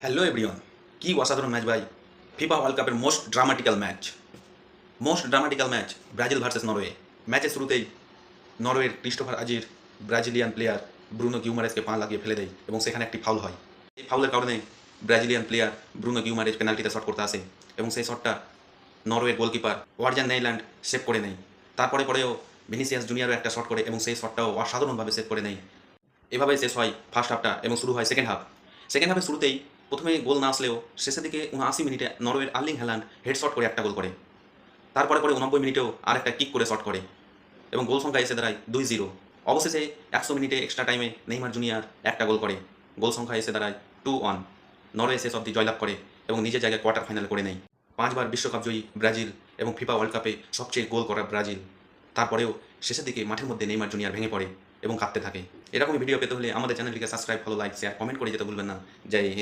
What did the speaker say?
Hello everyone, কি অসাধারণ match ভাই! ফিফা ওয়ার্ল্ড কাপের most dramatical match Brazil versus Norway. ম্যাচের শুরুতেই নরওয়ের ক্রিস্টোফার আজির ব্রাজিলিয়ান প্লেয়ার ব্রুনো গিউমারেজকে পা লাগিয়ে ফেলে দেয় এবং সেখানে একটি ফাউল হয়। এই ফাউলের কারণে ব্রাজিলিয়ান প্লেয়ার ব্রুনো গিউমারেজ পেনাল্টিতে শট করতে আসে এবং সেই শটটা নরওয়ের গোলকিপার ওয়ার্জান নেইল্যান্ড সেভ করে নেয়। পরেও ভিনিসিয়াস জুনিয়রও একটা শট করে এবং সেই শটটাও অসাধারণভাবে সেভ করে নেয়। এভাবেই শেষ হয় ফার্স্ট হাফটা এবং শুরু হয় সেকেন্ড হাফ। সেকেন্ড হাফের শুরুতেই প্রথমে গোল না আসলেও শেষের দিকে ৭৯ মিনিটে নরওয়ের আর্লিং হ্যালান্ড হেডশট করে একটা গোল করে। পরে ৯৯ মিনিটেও আরেকটা কিক করে শট করে এবং গোল সংখ্যা এসে দাঁড়ায় ২-০। অবশেষে ১০০ মিনিটে এক্সট্রা টাইমে নেইমার জুনিয়র একটা গোল করে। গোল সংখ্যা এসে দাঁড়ায় ২-১। নরওয়ে শেষ অবধি জয়লাভ করে এবং নিজের জায়গায় কোয়ার্টার ফাইনাল করে নেয়। ৫ বার বিশ্বকাপ জয়ী ব্রাজিল এবং ফিফা ওয়ার্ল্ড কাপে সবচেয়ে গোল করা ব্রাজিল। তারপরেও শেষের দিকে মাঠের মধ্যে নেইমার জুনিয়র ভেঙে পড়ে এবং কাঁদতে থাকে। এরকমই ভিডিও পেতে হলে আমাদের চ্যানেলটিকে subscribe, follow, like, share, comment করে যেতে ভুলবেন না। জয় হিন্দ।